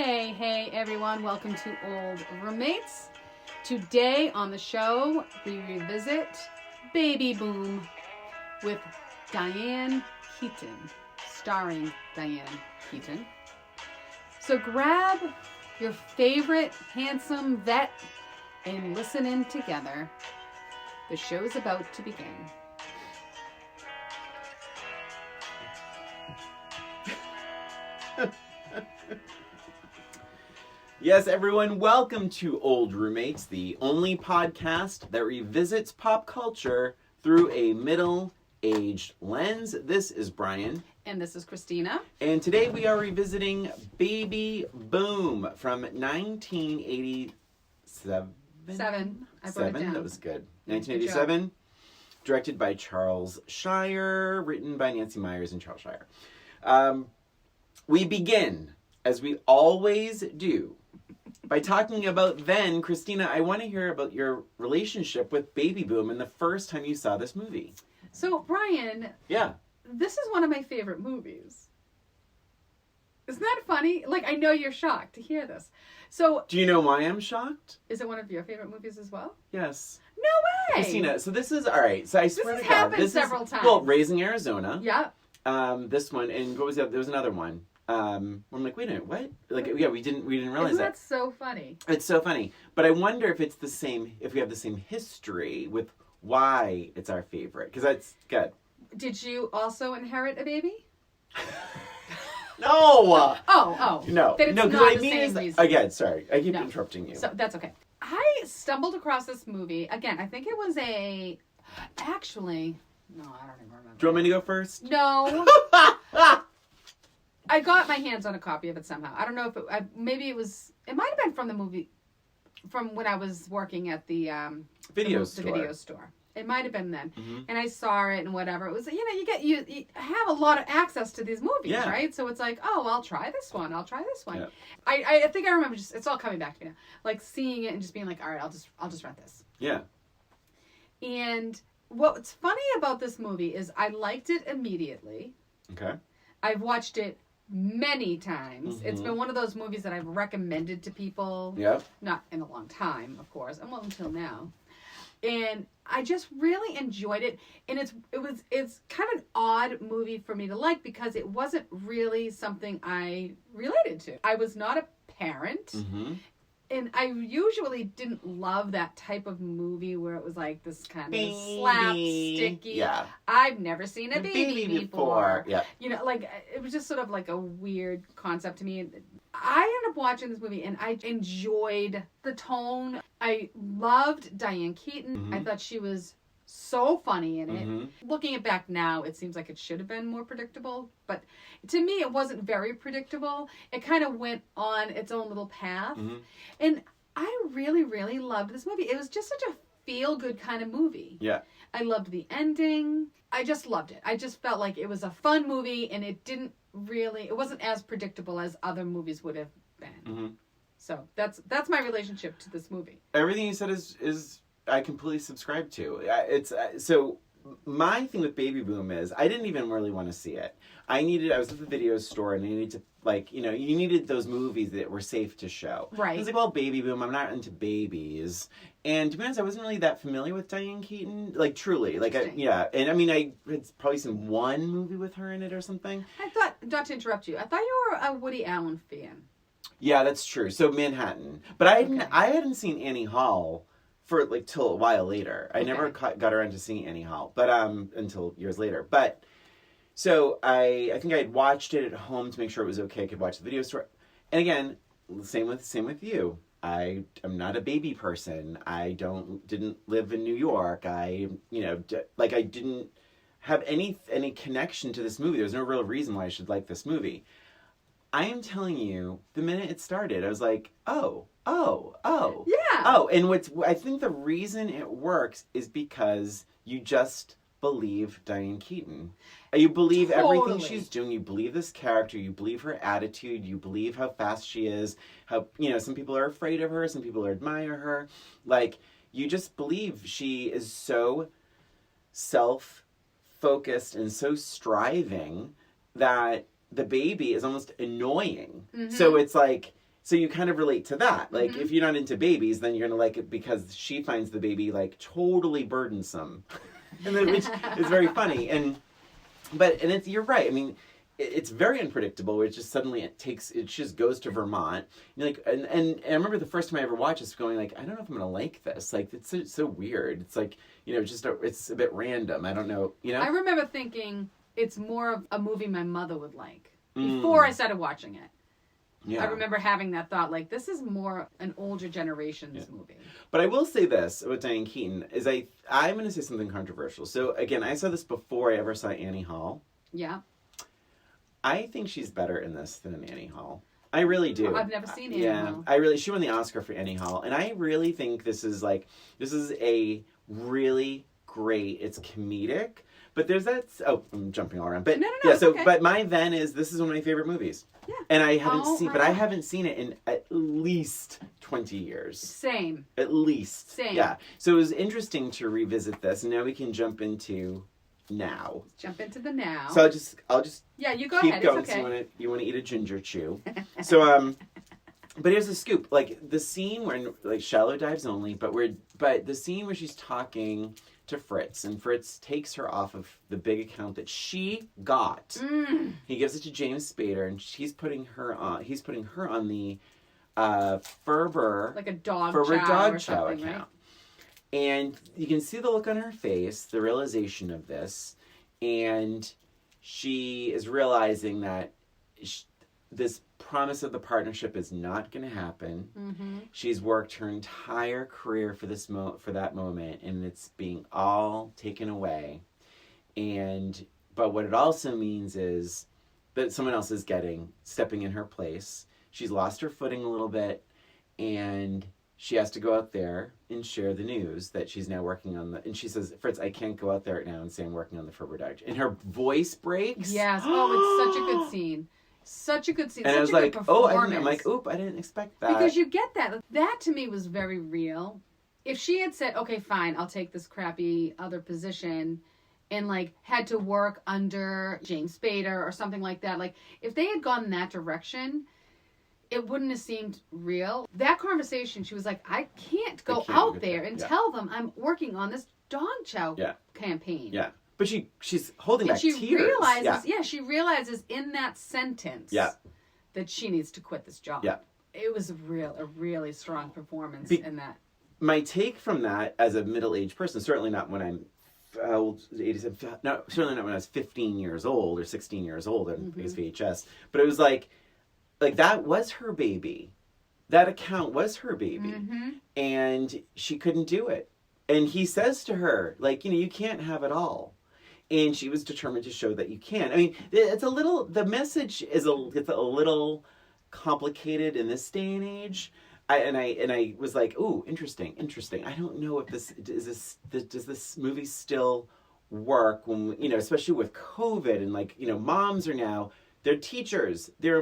Hey everyone, welcome to Old Roommates. Today on the show, we revisit Baby Boom with Diane Keaton, starring Diane Keaton. So grab your favorite handsome vet and listen in together. The show's about to begin. Yes, everyone, welcome to Old Roommates, the only podcast that revisits pop culture through a middle-aged lens. This is Brian. And this is Christina. And today we are revisiting Baby Boom from 1987. I wrote it down. That was good. 1987. Directed by Charles Shire, written by Nancy Myers and Charles Shire. We begin, as we always do, by talking about then, Christina, I want to hear about your relationship with Baby Boom and the first time you saw this movie. So, Brian. Yeah. This is one of my favorite movies. Isn't that funny? Like, I know you're shocked to hear this. So, do you know why I'm shocked? Is it one of your favorite movies as well? Yes. No way! Christina, so this is, all right, so I swear to God. This has happened several times. Well, Raising Arizona. Yeah. This one, and what was the other? There was another one. I'm like, wait a minute, what? Like, yeah, we didn't realize that. That's so funny. It's so funny. But I wonder if it's the same, if we have the same history with why it's our favorite. Because that's good. Did you also inherit a baby? No! Oh. No. Then it's no, not what I the mean same is, reason. again, sorry. I keep interrupting you. So, that's okay. I stumbled across this movie. Again, I think it was actually, no, I don't even remember. Do you want me to go first? No. I got my hands on a copy of it somehow. I don't know if it might have been from the movie, from when I was working at the video store. It might have been then. Mm-hmm. And I saw it and whatever. It was, you have a lot of access to these movies, right? So it's like, oh, I'll try this one. Yeah. I think I remember it's all coming back to me now. Like seeing it and just being like, all right, I'll just rent this. Yeah. And what's funny about this movie is I liked it immediately. Okay. I've watched it many times. Mm-hmm. It's been one of those movies that I've recommended to people. Yep. Not in a long time, of course. Well, until now. And I just really enjoyed it. And it's kind of an odd movie for me to like because it wasn't really something I related to. I was not a parent. Mm-hmm. And I usually didn't love that type of movie where it was like this kind of slapsticky. Yeah. I've never seen a baby before. Yeah. Like it was just sort of like a weird concept to me. I ended up watching this movie and I enjoyed the tone. I loved Diane Keaton. Mm-hmm. I thought she was so funny in it. Mm-hmm. Looking it back now, it seems like it should have been more predictable. But to me, it wasn't very predictable. It kind of went on its own little path. Mm-hmm. And I really, really loved this movie. It was just such a feel-good kind of movie. Yeah. I loved the ending. I just loved it. I just felt like it was a fun movie and it wasn't as predictable as other movies would have been. Mm-hmm. So that's my relationship to this movie. Everything you said is I completely subscribe to. It's so my thing with Baby Boom is I didn't even really want to see it. I was at the video store and I needed to you needed those movies that were safe to show. Right. I was like, well, Baby Boom, I'm not into babies. And to be honest, I wasn't really that familiar with Diane Keaton. Like, truly. Like, and I mean, I had probably seen one movie with her in it or something. I thought, not to interrupt you, I thought you were a Woody Allen fan. Yeah, that's true. So Manhattan. But I hadn't seen Annie Hall for till a while later. I never got around to seeing Annie Hall, but until years later. But so I think I had watched it at home to make sure it was okay. I could watch the video store. And again, same with you. I am not a baby person. I didn't live in New York. I didn't have any connection to this movie. There was no real reason why I should like this movie. I am telling you, the minute it started, I was like, oh. Yeah. Oh, and I think the reason it works is because you just believe Diane Keaton. You believe everything she's doing. You believe this character. You believe her attitude. You believe how fast she is. How, some people are afraid of her. Some people admire her. Like, you just believe she is so self-focused and so striving that the baby is almost annoying. Mm-hmm. So it's like, So you kind of relate to that. Like, if you're not into babies, then you're going to like it because she finds the baby, like, totally burdensome. And then, which is very funny. And you're right. I mean, it's very unpredictable. It just suddenly it just goes to Vermont. You're like, and I remember the first time I ever watched this going like, I don't know if I'm going to like this. Like, it's so weird. It's like, it's a bit random. I don't know, I remember thinking it's more of a movie my mother would like before I started watching it. Yeah. I remember having that thought, like, this is more an older generation's movie. But I will say this about Diane Keaton, is I'm going to say something controversial. So, again, I saw this before I ever saw Annie Hall. Yeah. I think she's better in this than in Annie Hall. I really do. I've never seen Annie Hall. She won the Oscar for Annie Hall. And I really think this is a really great, it's comedic. But there's that, I'm jumping all around. But no, yeah, so, okay. But my then is, this is one of my favorite movies. Yeah. And I haven't seen it in at least 20 years. Same. At least. Same. Yeah. So it was interesting to revisit this, and now we can jump into now. Let's jump into the now. So I'll just yeah, you go keep ahead. going. It's okay. So you want to eat a ginger chew. So but here's the scoop. Like the scene where like shallow dives only, but the scene where she's talking to Fritz, and Fritz takes her off of the big account that she got. He gives it to James Spader, and he's putting her on the Ferber, like a dog chow account. Right? And you can see the look on her face, the realization of this, and she is realizing that this promise of the partnership is not going to happen. Mm-hmm. She's worked her entire career for that moment, and it's being all taken away. But what it also means is that someone else is stepping in her place. She's lost her footing a little bit, and she has to go out there and share the news that she's now working on and she says, Fritz, I can't go out there right now and say I'm working on the Ferber Dodge. And her voice breaks. Yes. Oh, it's such a good scene. Such a good scene. And such I was a like, good performance. I'm like, I didn't expect that. Because you get that. That to me was very real. If she had said, okay, fine, I'll take this crappy other position and like had to work under James Spader or something like that. Like if they had gone in that direction, it wouldn't have seemed real. That conversation, she was like, I can't go out there and tell them I'm working on this dog chow campaign. Yeah. But she's holding back tears. She realizes in that sentence that she needs to quit this job. Yeah. It was a really strong performance in that. My take from that as a middle-aged person, certainly not when I'm certainly not when I was 15 years old or 16 years old on VHS, but it was like that was her baby. That account was her baby. Mm-hmm. And she couldn't do it. And he says to her, like, you can't have it all. And she was determined to show that you can. I mean, the message is a little complicated in this day and age. I was like, ooh, interesting. I don't know if does this movie still work when, especially with COVID and moms are now, they're teachers, they're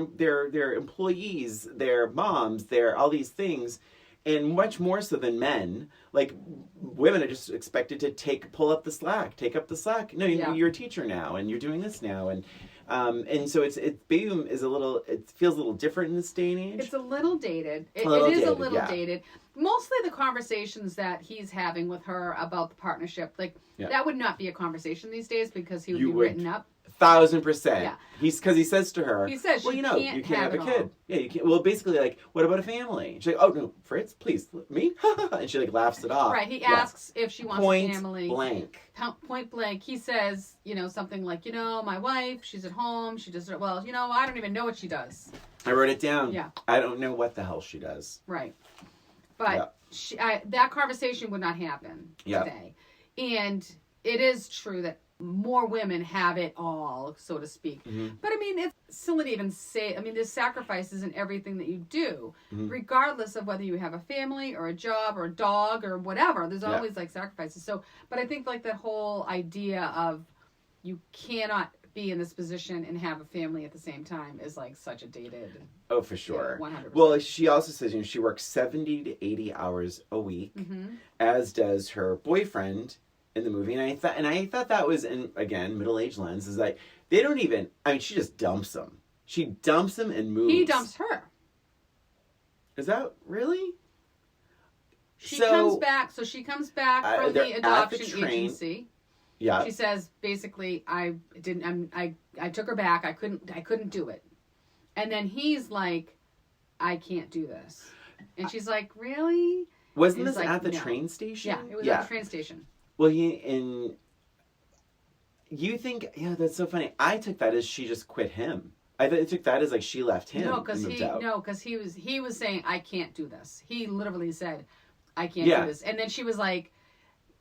employees, they're moms, they're all these things. And much more so than men, like women are just expected to pull up the slack, take up the slack. No, you're a teacher now, and you're doing this now, and so baby boom is it feels a little different in this day and age. It's a little dated. It is a little dated. Mostly the conversations that he's having with her about the partnership, that would not be a conversation these days because he would be written up. 1,000%. Yeah. Because he says to her, you can't have a kid. Yeah, you can't. Well, basically, what about a family? And she's like, oh, no, Fritz, please, me? And she, laughs it off. Right, he asks if she wants a family. Point blank. He says, something like, my wife, she's at home, she does it, well, I don't even know what she does. I wrote it down. Yeah. I don't know what the hell she does. Right. But that conversation would not happen today. And it is true that more women have it all, so to speak. Mm-hmm. But it's silly to even say, there's sacrifices in everything that you do, regardless of whether you have a family or a job or a dog or whatever. There's always sacrifices. So, but I think that whole idea of you cannot be in this position and have a family at the same time is such a dated. Oh, for sure. 100%. Well, she also says, she works 70 to 80 hours a week, as does her boyfriend in the movie, and I thought that was, again, middle-aged lens, is they don't even, she just dumps him. She dumps him and moves. He dumps her. Is that really? She comes back from the adoption agency. Yeah. She says basically, I took her back. I couldn't do it. And then he's like, I can't do this. And she's like, really? Wasn't this at the train station? Yeah, it was at the train station. Well, you think, that's so funny. I took that as she just quit him. I took that as like she left him. No, because he was saying, I can't do this. He literally said, I can't do this. And then she was like,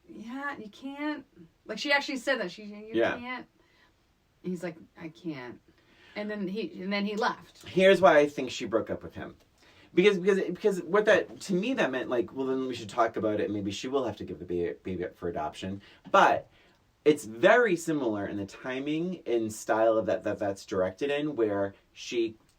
yeah, you can't. Like she actually said that. You can't. And he's like, I can't. And then he left. Here's why I think she broke up with him. Because what that, to me, that meant like, well, then we should talk about it. Maybe she will have to give the baby up for adoption. But it's very similar in the timing and style of that's directed in, where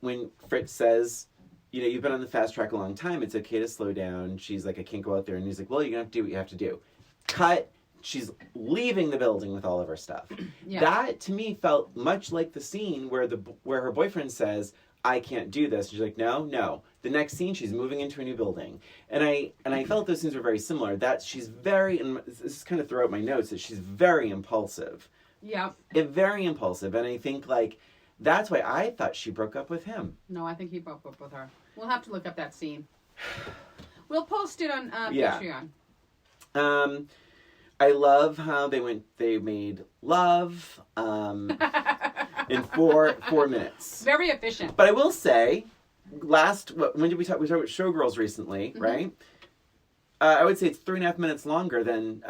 when Fritz says, you've been on the fast track a long time, it's okay to slow down. She's like, I can't go out there. And he's like, well, you're going to have to do what you have to do. Cut. She's leaving the building with all of her stuff. Yeah. That, to me, felt much like the scene where her boyfriend says, I can't do this. She's like, no. The next scene, she's moving into a new building. And I felt those scenes were very similar. That she's very, and this is kind of throughout my notes, that she's very impulsive. Yeah. Very impulsive. And I think, like, that's why I thought she broke up with him. No, I think he broke up with her. We'll have to look up that scene. We'll post it on Patreon. I love how they made love in 4 minutes. Very efficient. But I will say, when did we talk? We talked about Showgirls recently, right? I would say it's 3.5 minutes longer than...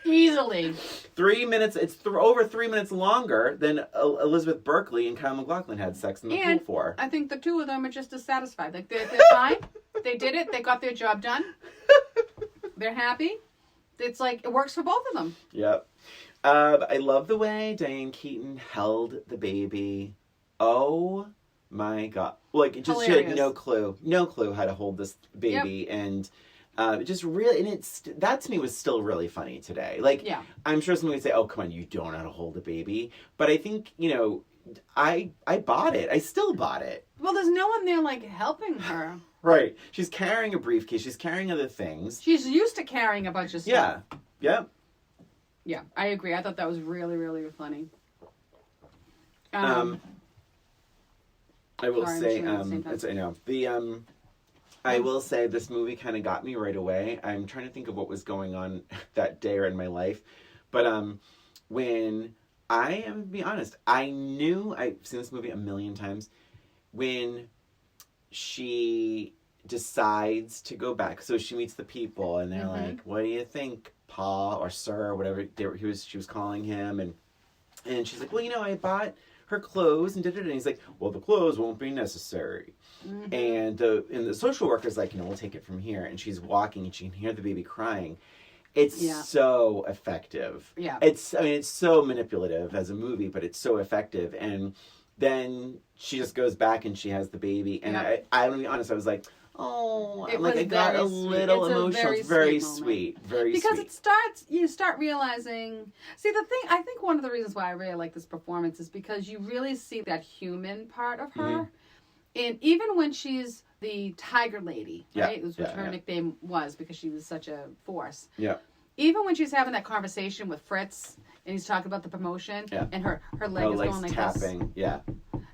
Easily. 3 minutes, it's over 3 minutes longer than Elizabeth Berkley and Kyle MacLachlan had sex in the pool for. I think the two of them are just as satisfied. Like, they're fine. They did it. They got their job done. They're happy. It's like, it works for both of them. Yep. I love the way Diane Keaton held the baby. Oh my God. Like, it just, she had no clue how to hold this baby. Yep. And just really, and that to me was still really funny today. Like, I'm sure somebody would say, oh, come on, you don't know how to hold a baby. But I think, I bought it. I still bought it. Well, there's no one there, like, helping her. Right. She's carrying a briefcase. She's carrying other things. She's used to carrying a bunch of stuff. Yeah. Yep. Yeah, I agree. I thought that was really, really funny. I will say, I will say this movie kind of got me right away. I'm trying to think of what was going on that day or in my life. But when I am, to be honest, I've seen this movie a million times. When she decides to go back, so she meets the people, and they're like, "What do you think, Pa or Sir, or whatever she was calling him?" And she's like, "Well, I bought her clothes and did it." And he's like, "Well, the clothes won't be necessary." And the social worker's like, "We'll take it from here." And she's walking, and she can hear the baby crying. It's so effective. Yeah. It's so manipulative as a movie, but it's so effective. And then she just goes back and she has the baby. And I'm going to be honest, I was like, oh, I got a little emotional. It's very sweet. Very sweet. Because you start realizing, I think one of the reasons why I really like this performance is because you really see that human part of her. And even when she's the tiger lady, right? It was what her nickname was, because she was such a force. Yeah. Even when she's having that conversation with Fritz, and he's talking about the promotion, and her leg is going like tapping. This.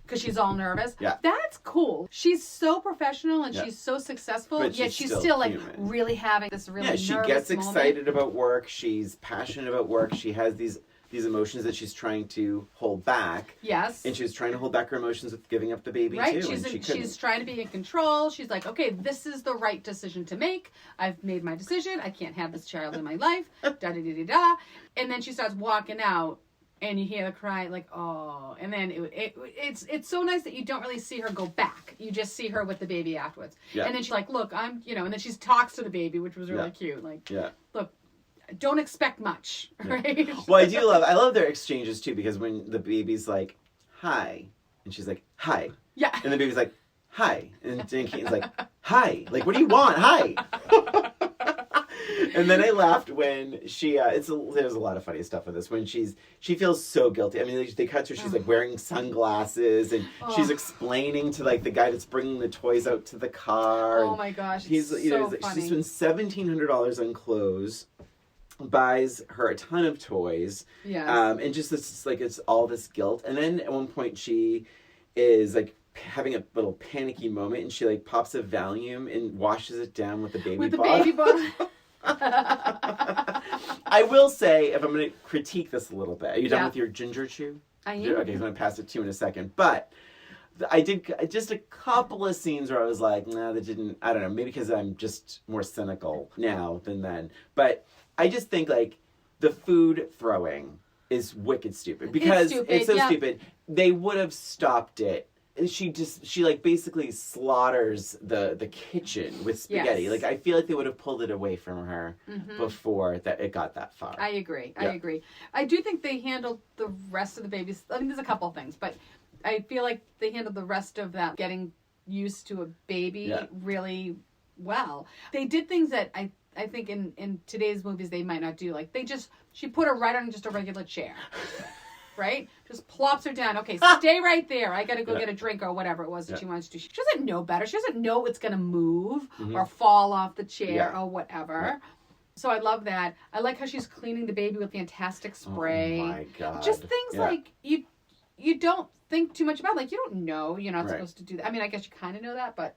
Because she's all nervous. Yeah. That's cool. She's so professional and she's so successful, but yet she's still like really having this really nervous moment. Yeah, she gets excited about work. She's passionate about work. She has these emotions that she's trying to hold back. Yes. And she's trying to hold back her emotions with giving up the baby too. She's trying to be in control. She's like, okay, this is the right decision to make. I've made my decision. I can't have this child in my life. Da-da-da-da-da. And then she starts walking out. And you hear the cry, like, oh. And then it's so nice that you don't really see her go back. You just see her with the baby afterwards. Yeah. And then she's like, look, and then she talks to the baby, which was really cute. Like, look, don't expect much, right? Well, I love their exchanges, too, because when the baby's like, hi, and she's like, hi. Yeah. And the baby's like, hi. And Diane Keaton's like, hi. Like, what do you want? Hi. And then I laughed when she, there's a lot of funny stuff with this, when she feels so guilty. I mean, they cut her, she's like wearing sunglasses, and she's explaining to like the guy that's bringing the toys out to the car. Oh my gosh. He's, so funny. She spends $1,700 on clothes, buys her a ton of toys. Yeah. And just this, like, it's all this guilt. And then at one point she is like having a little panicky moment, and she like pops a Valium and washes it down with the baby bottle. I will say, if I'm going to critique this a little bit, are you done with your ginger chew? I am. Okay, I'm going to pass it to you in a second. But I did just a couple of scenes where I was like, nah, that didn't, I don't know, maybe because I'm just more cynical now than then. But I just think like the food throwing is wicked stupid, because it's so stupid. They would have stopped it. She like basically slaughters the kitchen with spaghetti. Yes. Like, I feel like they would have pulled it away from her before that it got that far. I agree. I do think they handled the rest of the babies. I mean, there's a couple of things, but I feel like they handled the rest of that getting used to a baby really well. They did things that I think in today's movies they might not do. Like, she put her right on just a regular chair. Right? Just plops her down. Okay, stay right there. I gotta go get a drink or whatever it was that she wants to do. She doesn't know better. She doesn't know it's gonna move or fall off the chair or whatever. Right. So I love that. I like how she's cleaning the baby with fantastic spray. Oh my God. Just things like you don't think too much about. Like, you don't know you're not supposed to do that. I mean, I guess you kind of know that, but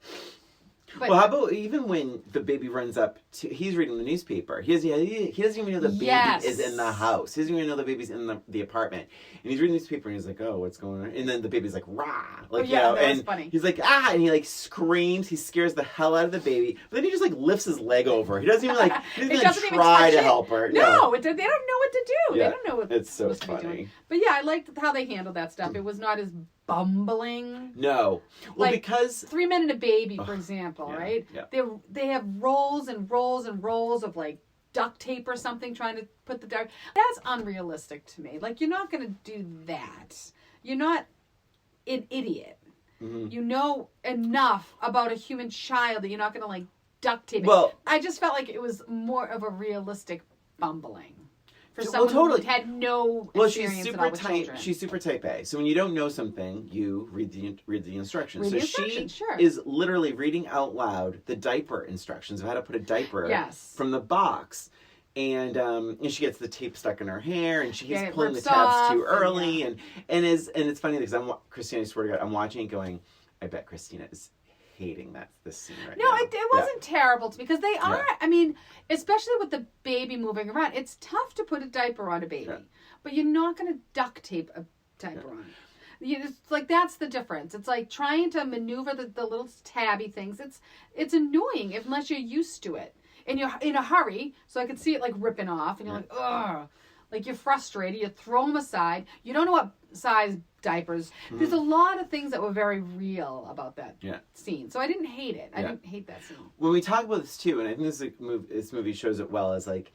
well, how about even when the baby runs up to, he's reading the newspaper. He doesn't even know the baby is in the house. He doesn't even know the baby's in the apartment. And he's reading the newspaper and he's like, oh, what's going on? And then the baby's like, rah. Like, that was funny. He's like, ah, and he like screams. He scares the hell out of the baby. But then he just like lifts his leg over. He doesn't even like, try to help her. No, they don't know what to do. Yeah, they don't know what it's so funny. To be doing. But I liked how they handled that stuff. It was not as bumbling. No. Well, like, because 3 Men and a Baby, for example, right? Yeah. They have rolls and rolls and rolls of like duct tape or something trying to put the dark. That's unrealistic to me. Like, you're not going to do that. You're not an idiot. Mm-hmm. You know enough about a human child that you're not going to like duct tape it. Well, I just felt like it was more of a realistic bumbling. For someone who had no experience at all with children. She's super type A. So when you don't know something, you read the instructions. She sure. is literally reading out loud the diaper instructions of how to put a diaper from the box. And she gets the tape stuck in her hair, and she's pulling the tabs too early. And it's funny because Christina, I swear to God, I'm watching it going, I bet Christina is hating this scene right now. No, it wasn't terrible to me, because they are, I mean, especially with the baby moving around, it's tough to put a diaper on a baby, but you're not going to duct tape a diaper on. It's like, that's the difference. It's like trying to maneuver the little tabby things. It's annoying unless you're used to it. And you're in a hurry, so I could see it like ripping off, and you're like, ugh. Like, you're frustrated, you throw them aside, you don't know what size diapers. Mm-hmm. There's a lot of things that were very real about that scene. So I didn't hate it. I didn't hate that scene. When we talk about this too, and I think this movie shows it well, is like,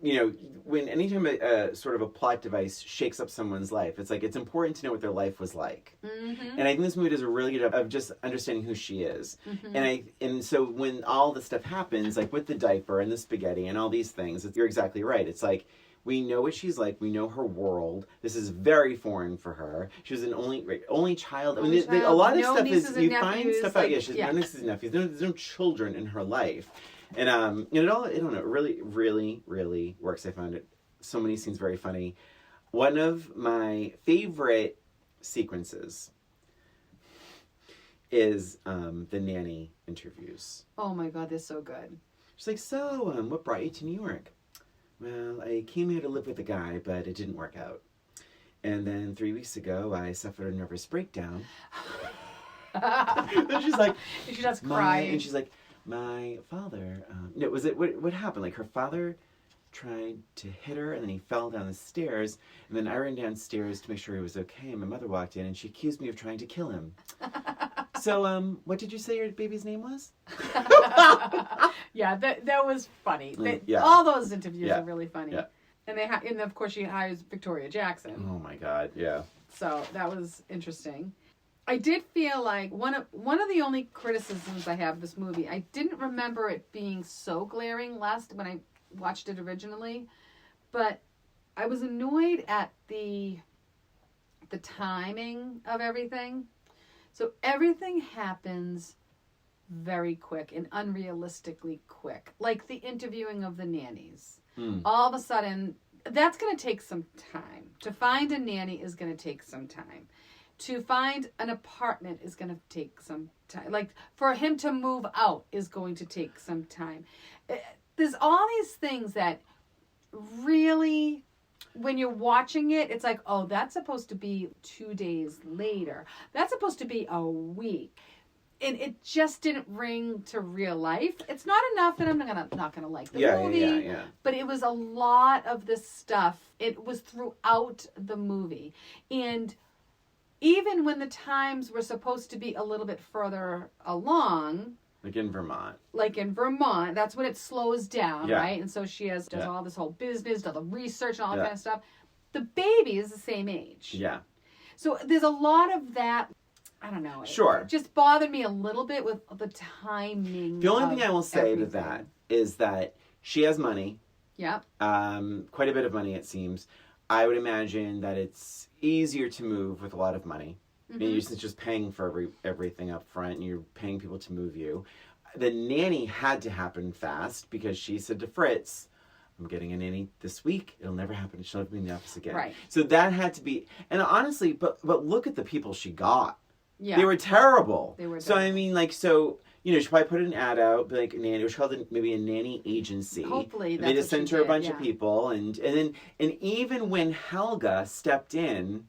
you know, when anytime a sort of a plot device shakes up someone's life, it's like, it's important to know what their life was like. Mm-hmm. And I think this movie does a really good job of just understanding who she is. Mm-hmm. And so when all this stuff happens, like with the diaper and the spaghetti and all these things, you're exactly right. It's like, we know what she's like. We know her world. This is very foreign for her. She was an only child. I mean, a lot of stuff is, you find stuff out. Yeah, she's no nieces and nephews. There's no children in her life. And it all, I don't know, it really, really, really works. I found it, so many scenes very funny. One of my favorite sequences is the nanny interviews. Oh my God, they're so good. She's like, so, what brought you to New York? Well, I came here to live with a guy, but it didn't work out. And then 3 weeks ago, I suffered a nervous breakdown. And she's like... And she starts crying. And she's like, my father... what happened? Like, her father tried to hit her, and then he fell down the stairs. And then I ran downstairs to make sure he was okay. And my mother walked in, and she accused me of trying to kill him. So, what did you say your baby's name was? Yeah, that was funny. All those interviews are really funny. Yeah. And and of course she hires Victoria Jackson. Oh my God, yeah. So that was interesting. I did feel like one of the only criticisms I have of this movie, I didn't remember it being so glaring when I watched it originally, but I was annoyed at the timing of everything. So everything happens very quick and unrealistically quick. Like the interviewing of the nannies. All of a sudden, that's going to take some time. To find a nanny is going to take some time. To find an apartment is going to take some time. Like, for him to move out is going to take some time. There's all these things that really, when you're watching it, it's like, oh, that's supposed to be 2 days later. That's supposed to be a week. And it just didn't ring to real life. It's not enough that I'm not gonna like the movie. Yeah. But it was a lot of this stuff. It was throughout the movie. And even when the times were supposed to be a little bit further along, like in Vermont, that's when it slows down, right? And so she does all this whole business, does the research and all that kind of stuff. The baby is the same age. Yeah. So there's a lot of that. I don't know. Sure. It just bothered me a little bit with the timing. The only thing I will say to that is that she has money. Yeah. Quite a bit of money, it seems. I would imagine that it's easier to move with a lot of money. Mm-hmm. You're just paying for everything up front, and you're paying people to move you. The nanny had to happen fast because she said to Fritz, I'm getting a nanny this week. It'll never happen. She'll never be in the office again. Right. So that had to be... And honestly, but look at the people she got. Yeah. They were terrible. They were terrible. So, I mean, like, she probably put an ad out, like, a nanny, which called maybe a nanny agency. Hopefully, that's they just sent her a bunch of yeah. people, and even when Helga stepped in,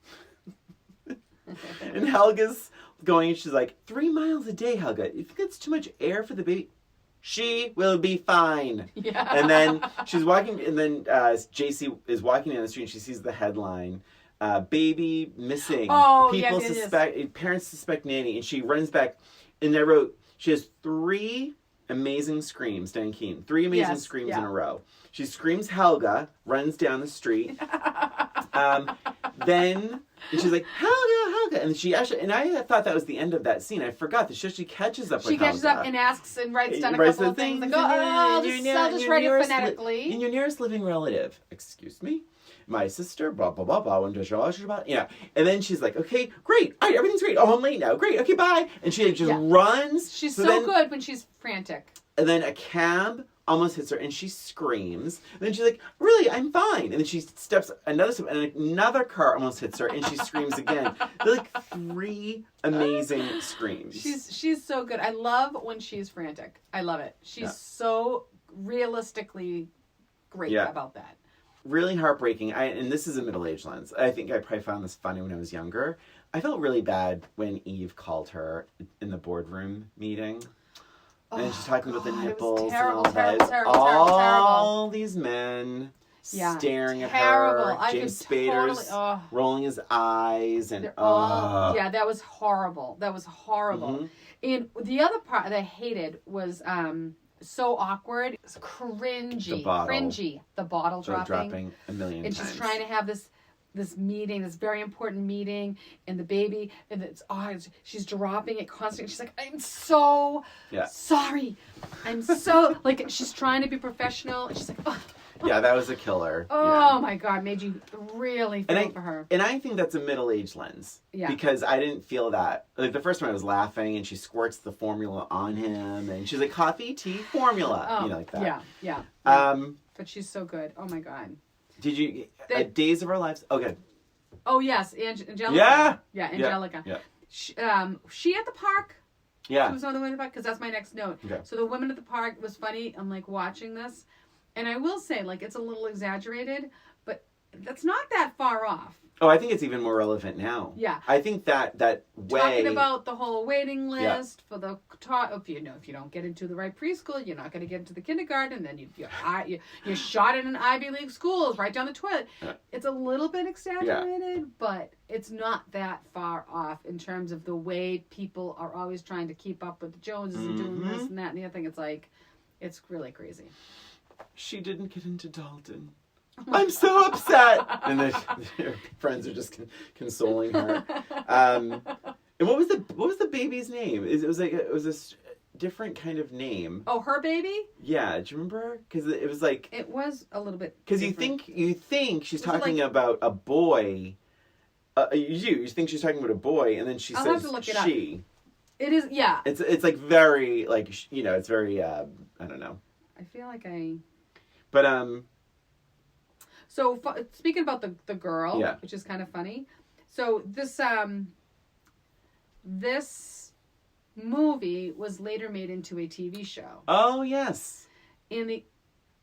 and Helga's going, she's like, 3 miles a day, Helga. You think that's too much air for the baby? She will be fine. Yeah. And then she's walking, and then JC is walking down the street, and she sees the headline. Baby missing. Oh, People yes, suspect, parents suspect nanny, and she runs back. And I wrote, she has 3 amazing screams, Diane Keaton. 3 amazing screams in a row. She screams Helga, runs down the street. Then, and she's like, Helga. And she actually, and I thought that was the end of that scene. I forgot that she actually catches up with Helga. She catches up and asks and writes down a couple of things. Like, I'll just write it phonetically. In your nearest living relative. Excuse me? My sister, blah, blah, blah, blah, blah, yeah. And then she's like, okay, great. All right, everything's great. Oh, I'm late now. Great. Okay, bye. And she just runs. She's so good when she's frantic. And then a cab almost hits her, and she screams. And then she's like, really, I'm fine. And then she steps another step, and another car almost hits her, and she screams again. They're like 3 amazing screams. She's so good. I love when she's frantic. I love it. She's so realistically great about that. Really heartbreaking. And this is a middle-aged lens. I think I probably found this funny when I was younger. I felt really bad when Eve called her in the boardroom meeting. And she's talking about the nipples and all that. All these men staring at her. James Spader's rolling his eyes. And yeah, that was horrible. Mm-hmm. And the other part that I hated was... so awkward. It's cringy. The bottle dropping a million times. And she's trying to have this meeting, this very important meeting, and the baby, and it's she's dropping it constantly. She's like, I'm so sorry. I'm so, like, she's trying to be professional, and she's like, oh. Yeah, that was a killer. Oh my God, made you really feel for her. And I think that's a middle-aged lens. Yeah. Because I didn't feel that. Like, the first time I was laughing, and she squirts the formula on him, and she's like, coffee, tea, formula. Like that. Yeah. But she's so good. Oh my God. Did you... Days of Our Lives? Okay. Oh, yes. Angelica. Yeah, Angelica. Yeah. She at the park? Yeah. She was on the women at the park? Because that's my next note. Okay. So the women at the park was funny. I'm, like, watching this. And I will say, like, it's a little exaggerated, but that's not that far off. Oh, I think it's even more relevant now. Yeah. I think that way... Talking about the whole waiting list for the... If you don't get into the right preschool, you're not going to get into the kindergarten, then you're shot in an Ivy League school right down the toilet. Yeah. It's a little bit exaggerated, but it's not that far off in terms of the way people are always trying to keep up with the Joneses and doing this and that and the other thing. It's like, it's really crazy. She didn't get into Dalton. I'm so upset. And her friends are just consoling her. And what was the baby's name? It was different kind of name. Oh, her baby? Yeah, do you remember? Because it was like... It was a little bit Because you think she's talking about a boy. You think she's talking about a boy, and then she I'll says have to look it she. up. It is, yeah. It's like very, like, you know, it's very, I don't know. I feel like But, So, speaking about the girl, yeah. which is kind of funny. So, this movie was later made into a TV show. Oh, yes. In the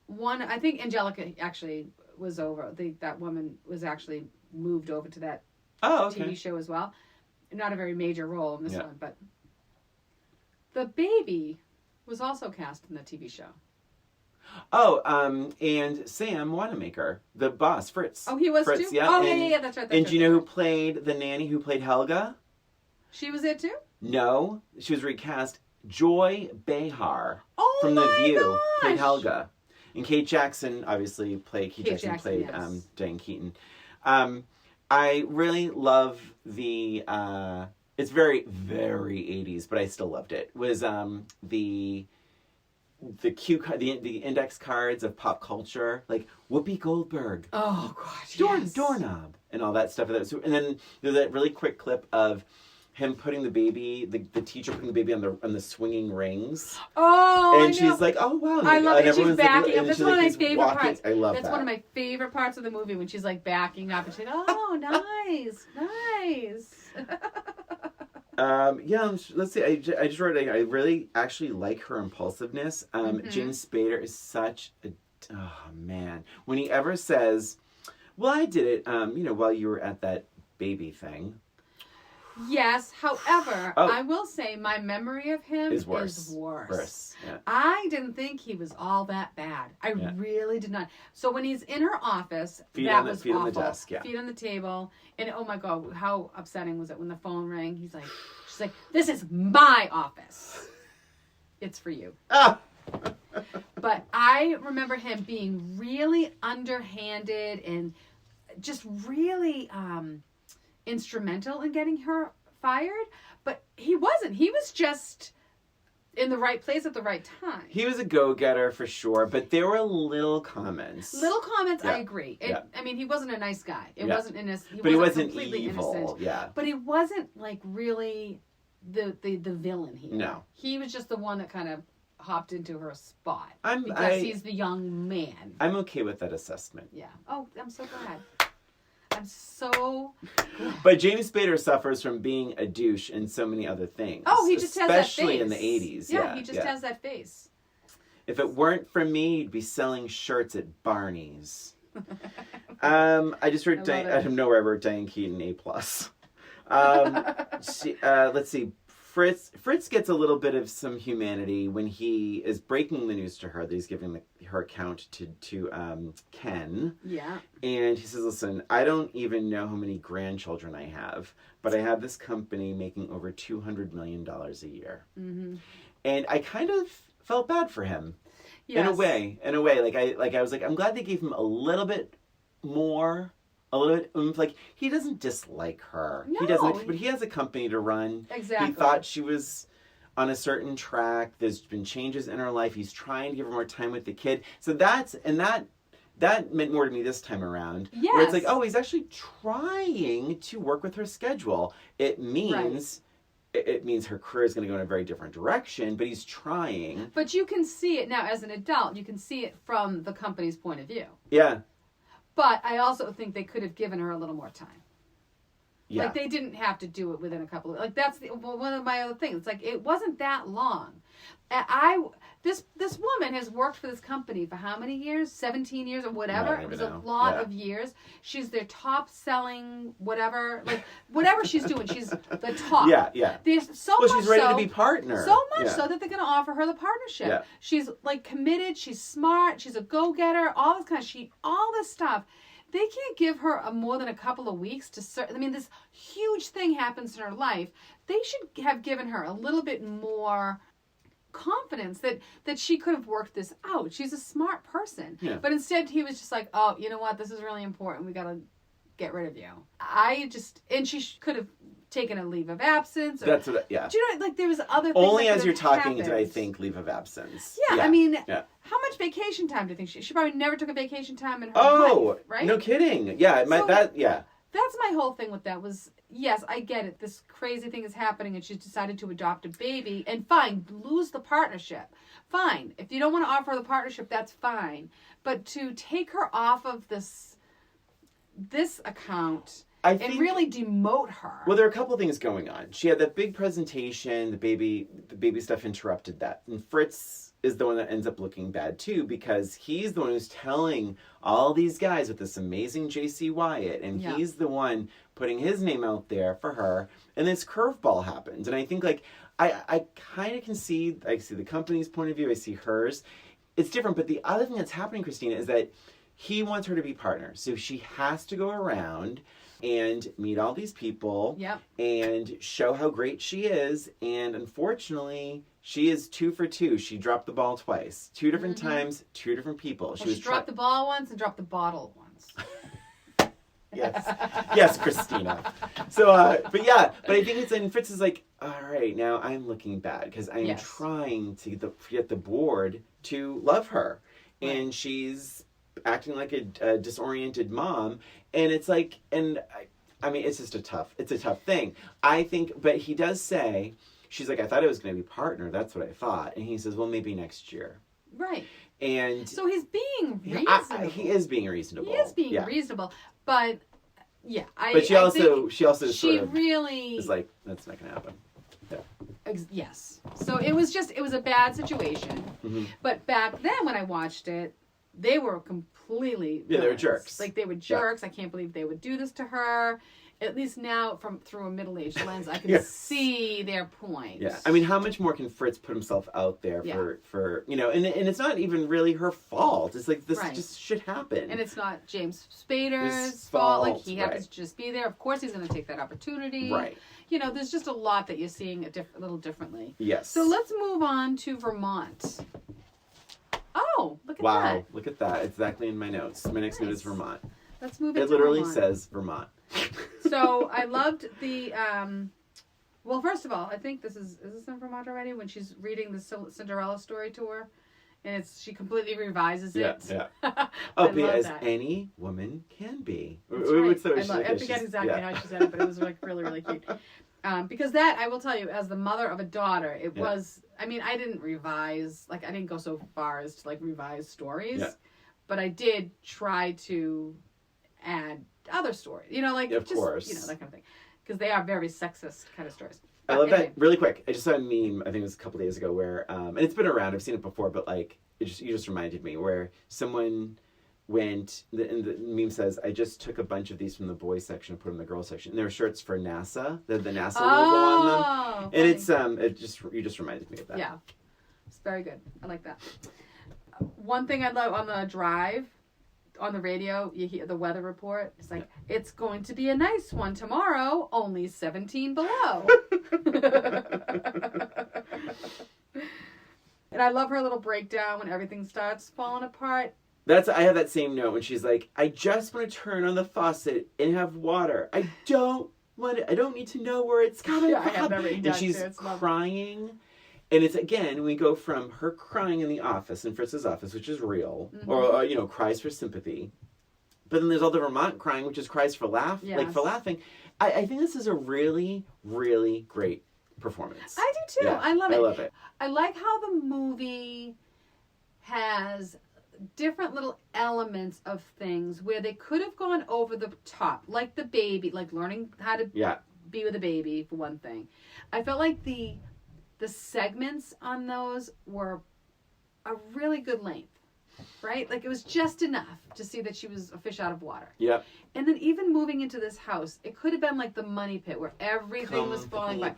one, I think Angelica actually was over. That woman was actually moved over to that TV show as well. Not a very major role in this one, but the baby was also cast in the TV show. Oh, and Sam Wanamaker, the boss, Fritz. Oh, he was Fritz, too? Yeah. Oh, yeah, that's right. And do you know who played the nanny who played Helga? She was it too? No, she was recast. Joy Behar from The View gosh. played Helga. And Kate Jackson obviously played, Yes. Diane Keaton. I really love the, it's very, very 80s, but I still loved it. Was the cue card, the index cards of pop culture, like Whoopi Goldberg. Oh gosh, Doorknob and all that stuff. And then there's that really quick clip of him putting the baby, the teacher putting the baby on the swinging rings. Oh, and she's like, oh wow, I love it. She's backing like, up. That's one of my favorite parts. I love That's one of my favorite parts of the movie when she's like backing up and she's like, oh, nice. Yeah, let's see. I just wrote. I really actually like her impulsiveness. James Spader is such a. Oh man, when he ever says, "Well, I did it," while you were at that baby thing. Yes. However, I will say my memory of him is worse. Yeah. I didn't think he was all that bad. I really did not. So when he's in her office, feet was on awful. the desk, Feet on the table, and oh my god, how upsetting was it when the phone rang? She's like, "This is my office. It's for you." But I remember him being really underhanded and just really instrumental in getting her fired, but he wasn't. He was just in the right place at the right time. He was a go-getter for sure, but there were little comments. I agree. I mean, he wasn't a nice guy. It wasn't innocent. He wasn't completely evil. Innocent. Yeah. But he wasn't like really the villain here. No. He was just the one that kind of hopped into her spot he's the young man. I'm okay with that assessment. Yeah. Oh, I'm so glad. I'm so glad. But James Spader suffers from being a douche in so many other things. Oh, he just has that face. Especially in the 80s. Yeah, he just has that face. If it weren't for me, you'd be selling shirts at Barney's. I just wrote, out of nowhere, I wrote Diane Keaton A+. Let's see. Fritz gets a little bit of some humanity when he is breaking the news to her that he's giving her account to Ken. Yeah. And he says, listen, I don't even know how many grandchildren I have, but I have this company making over $200 million a year. Mm-hmm. And I kind of felt bad for him. Yes. In a way. I was like, I'm glad they gave him a little bit more. A little bit, like, he doesn't dislike her. No. He doesn't, but he has a company to run. Exactly. He thought she was on a certain track. There's been changes in her life. He's trying to give her more time with the kid. So that meant more to me this time around. Yes. Where it's like, oh, he's actually trying to work with her schedule. It means... Right. It means her career is going to go in a very different direction, but he's trying. But you can see it now as an adult. You can see it from the company's point of view. Yeah. But I also think they could have given her a little more time. Yeah. Like, they didn't have to do it within a couple of... Like, that's one of my other things. Like, it wasn't that long. This woman has worked for this company for how many years? 17 years or whatever. It was a lot of years. She's their top-selling whatever. Like, whatever she's doing, she's the top. Yeah. There's so much she's ready to be partner. So much so that they're going to offer her the partnership. Yeah. She's, like, committed. She's smart. She's a go-getter. All this stuff. They can't give her more than a couple of weeks to... I mean, this huge thing happens in her life. They should have given her a little bit more confidence that she could have worked this out. She's a smart person. Yeah. But instead, he was just like, oh, you know what? This is really important. We got to get rid of you. And she could have taken a leave of absence. Or, that's what. Yeah. Do you know, like there was other things Only that as you're talking happened. did I think leave of absence. Yeah, I mean, yeah. How much vacation time do you think she probably never took a vacation time in her life, right? No kidding. Yeah, That's my whole thing with that was, yes, I get it. This crazy thing is happening and she's decided to adopt a baby. And fine, lose the partnership. Fine. If you don't want to offer her the partnership, that's fine. But to take her off of this account and really demote her. Well, there are a couple things going on. She had that big presentation. The baby stuff interrupted that. And Fritz is the one that ends up looking bad too because he's the one who's telling all these guys with this amazing JC Wyatt, and he's the one putting his name out there for her. And this curveball happens, and I think like I kind of can see the company's point of view. I see hers. It's different, but the other thing that's happening, Christina, is that he wants her to be partners, so she has to go around and meet all these people and show how great she is. And unfortunately, she is 2 for 2. She dropped the ball twice. 2 different times, 2 different people. She dropped the ball once and dropped the bottle once. Yes, Christina. So, but I think and Fritz is like, all right, now I'm looking bad because I'm trying to get the board to love her. Right. And she's acting like a disoriented mom. And it's like, I mean, it's just a tough thing. I think, but he does say, she's like, I thought it was going to be partner. That's what I thought. And he says, well, maybe next year. Right. And so he's being reasonable. He is being reasonable. He is being reasonable. But, she also really is like, that's not going to happen. Yeah. Yes. So it was a bad situation. Mm-hmm. But back then when I watched it, they were completely they were jerks. Like they were jerks. I can't believe they would do this to her. At least now, through a middle-aged lens, I can see their point. Yeah, I mean, how much more can Fritz put himself out there for and it's not even really her fault. It's like this just should happen, and it's not James Spader's fault. Like he happens to just be there. Of course, he's going to take that opportunity. Right. There's just a lot that you're seeing a little differently. Yes. So let's move on to Vermont. Oh, look at that! Wow, look at that! Exactly in my notes. My next note is Vermont. Let's move into It literally Vermont. says Vermont. So I loved the. Well, first of all, I think is this in Vermont already? When she's reading the Cinderella story to her, and she completely revises it. Yeah. As any woman can be. Right. I forget exactly how she said it, but it was like really, really cute. Because that, I will tell you, as the mother of a daughter, it was. I mean, I didn't revise. Like, I didn't go so far as to revise stories, but I did try to add other stories. Of course, that kind of thing, because they are very sexist kind of stories. I love that. Really quick, I just saw a meme. I think it was a couple days ago where, and it's been around. I've seen it before, but you just reminded me where someone went, and the meme says, "I just took a bunch of these from the boys section and put them in the girls section." And there were shirts for NASA, the NASA logo on them, and it's you just reminded me of that. Yeah, it's very good. I like that. One thing I love on the drive. On the radio, you hear the weather report. It's like, it's going to be a nice one tomorrow, only 17 below. And I love her little breakdown when everything starts falling apart. I have that same note when she's like, I just want to turn on the faucet and have water. I don't need to know where it's coming from. And she's crying. And it's, again, we go from her crying in the office, in Fritz's office, which is real, or, cries for sympathy. But then there's all the Vermont crying, which is cries for for laughing. I think this is a really, really great performance. I do too. Yeah, I love it. I like how the movie has different little elements of things where they could have gone over the top, like the baby, like learning how to be with a baby, for one thing. I felt like the segments on those were a really good length, right? Like, it was just enough to see that she was a fish out of water. Yep. And then even moving into this house, it could have been like the money pit where everything was falling apart.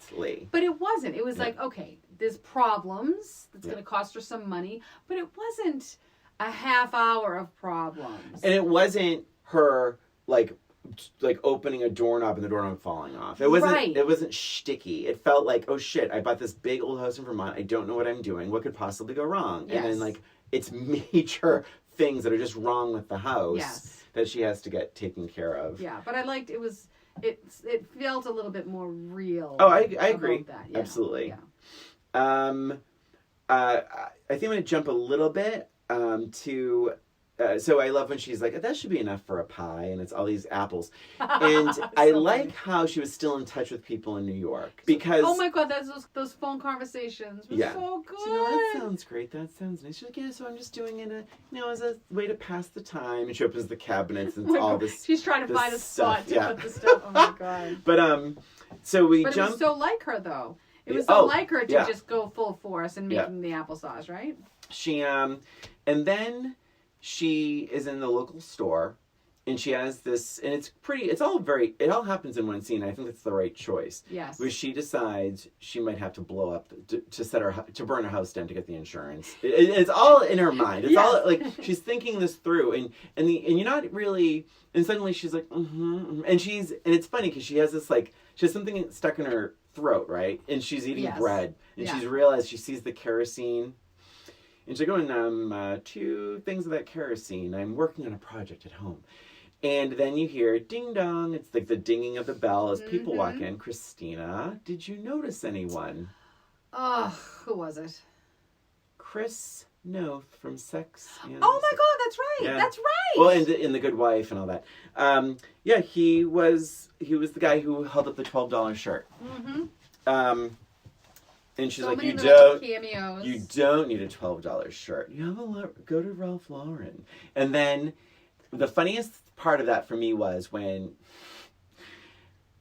But it wasn't. It was like, okay, there's problems. That's going to cost her some money. But it wasn't a half hour of problems. And it wasn't her, like opening a doorknob and the doorknob falling off. It wasn't It wasn't shticky. It felt like, oh shit, I bought this big old house in Vermont. I don't know what I'm doing. What could possibly go wrong? Yes. And then it's major things that are just wrong with the house that she has to get taken care of. Yeah, but I liked it was it felt a little bit more real. Oh, I agree. That. Yeah. Absolutely. Yeah. I think I'm going to jump a little bit to... so I love when she's like, that should be enough for a pie, and it's all these apples. And I like how she was still in touch with people in New York. Because... Oh my God, those phone conversations were so good. So, that sounds great. That sounds nice. She's like, yeah, so I'm just doing it, as a way to pass the time. And she opens the cabinets and it's all this She's trying to find a spot stuff. to put the stuff. Oh my God. But, so we But jump... it was so like her, though. It was so like her to just go full force in making the applesauce, right? She, and then... She is in the local store, and she has this, and it all happens in one scene. I think it's the right choice. Yes. Where she decides she might have to blow up, to burn her house down to get the insurance. It's all in her mind. It's all, like, she's thinking this through, and you're not really, and suddenly she's like, and it's funny, because she has this, like, she has something stuck in her throat, right? And she's eating bread, and she's realized, she sees the kerosene. And she's like, 2 things of that kerosene. I'm working on a project at home. And then you hear ding dong. It's like the dinging of the bell as people walk in. Christina, did you notice anyone? Oh, who was it? Chris Noth from Sex and... Oh my God, that's right. Yeah. That's right. Well, in The Good Wife and all that. He was the guy who held up the $12 shirt. Mm-hmm. And she's like, you don't need a $12 shirt. You have a lot, go to Ralph Lauren. And then the funniest part of that for me was when